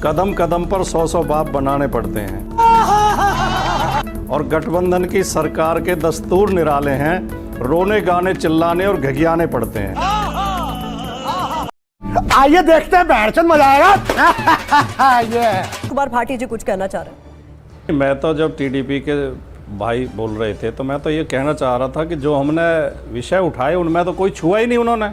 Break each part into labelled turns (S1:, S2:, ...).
S1: कदम कदम पर 100 बाप बनाने पड़ते हैं और गठबंधन की सरकार के दस्तूर निराले हैं। रोने गाने चिल्लाने और घगियाने पड़ते हैं।
S2: आइए देखते हैं, बैठचंद मजा आएगा। ये
S3: कुमार भाटी जी कुछ कहना चाह रहे हैं।
S1: मैं तो जब टीडीपी के भाई बोल रहे थे तो मैं तो ये कहना चाह रहा था कि जो हमने विषय उठाए उनमें तो कोई छुआ ही नहीं उन्होंने।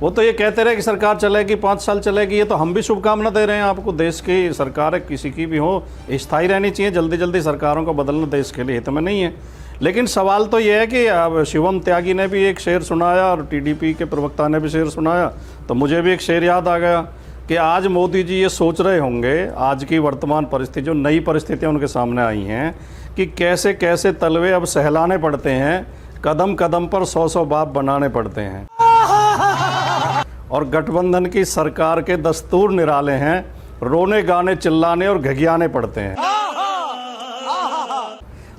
S1: वो तो ये कहते रहे कि सरकार चलेगी, 5 साल चलेगी। ये तो हम भी शुभकामना दे रहे हैं आपको। देश की सरकार किसी की भी हो स्थायी रहनी चाहिए। जल्दी जल्दी सरकारों को बदलना देश के लिए हित में नहीं है। लेकिन सवाल तो ये है कि अब शिवम त्यागी ने भी एक शेर सुनाया और टीडीपी के प्रवक्ता ने भी शेर सुनाया, तो मुझे भी एक शेर याद आ गया कि आज मोदी जी ये सोच रहे होंगे, आज की वर्तमान परिस्थिति, जो नई परिस्थितियां उनके सामने आई हैं, कि कैसे कैसे तलवे अब सहलाने पड़ते हैं, कदम कदम पर 100 बाप बनाने पड़ते हैं और गठबंधन की सरकार के दस्तूर निराले हैं। रोने गाने चिल्लाने और घगियाने पड़ते हैं।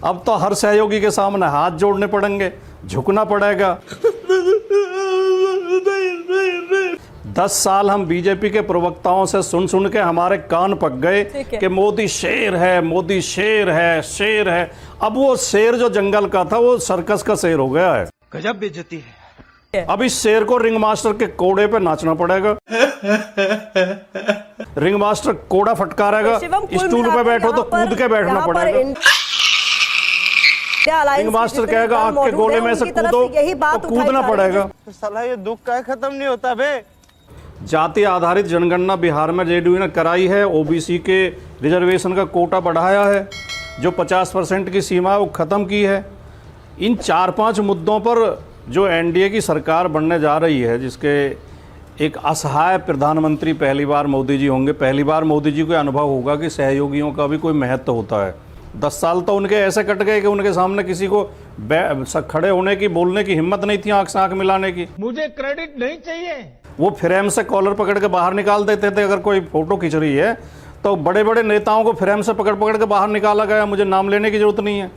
S1: अब तो हर सहयोगी के सामने हाथ जोड़ने पड़ेंगे, झुकना पड़ेगा। 10 साल हम बीजेपी के प्रवक्ताओं से सुन के हमारे कान पक गए कि मोदी शेर है, मोदी शेर है, शेर है। अब वो शेर जो जंगल का था वो सर्कस का शेर हो गया है।
S4: गजब बेइज्जती है।
S1: अब इस शेर को रिंग मास्टर के कोड़े पे नाचना पड़ेगा। रिंग मास्टर कोड़ा फटकारेगा, स्टूल पे बैठो तो कूद के बैठना पड़ेगा। रिंग मास्टर कहेगा आग के गोले में से कूदो तो कूदना पड़ेगा।
S4: साला ये दुख का खत्म नहीं होता बे।
S1: जाति आधारित जनगणना बिहार में जेडीयू ने कराई है। ओबीसी के रिजर्वेशन का कोटा बढ़ाया है। जो 50% की सीमा है वो ख़त्म की है। इन 4-5 मुद्दों पर जो एनडीए की सरकार बनने जा रही है, जिसके एक असहाय प्रधानमंत्री पहली बार मोदी जी होंगे। पहली बार मोदी जी को अनुभव होगा कि सहयोगियों का भी कोई महत्व होता है। 10 साल तो उनके ऐसे कट गए कि उनके सामने किसी को खड़े होने की, बोलने की हिम्मत नहीं थी, आंख से आंख मिलाने की।
S4: मुझे क्रेडिट नहीं चाहिए।
S1: वो फ्रेम से कॉलर पकड़ के बाहर निकाल देते थे। अगर कोई फोटो खींच रही है तो बड़े बड़े नेताओं को फ्रेम से पकड़ के बाहर निकाला गया। मुझे नाम लेने की जरूरत नहीं है।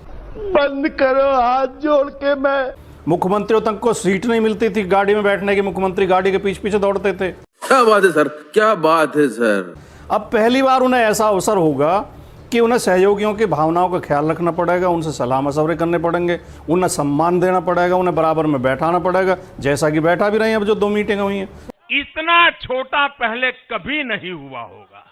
S2: बंद करो हाथ जोड़ के। मैं
S1: मुख्यमंत्रियों तक को सीट नहीं मिलती थी गाड़ी में बैठने की। मुख्यमंत्री गाड़ी के पीछे पीछे दौड़ते थे।
S5: क्या बात है सर, क्या बात है सर।
S1: अब पहली बार उन्हें ऐसा अवसर होगा कि उन्हें सहयोगियों की भावनाओं का ख्याल रखना पड़ेगा, उनसे सलाह मशवरे करने पड़ेंगे, उन्हें सम्मान देना पड़ेगा, उन्हें बराबर में बैठाना पड़ेगा, जैसा कि बैठा भी रही है अब जो 2 मीटिंग हुई हैं।
S6: इतना छोटा पहले कभी नहीं हुआ होगा।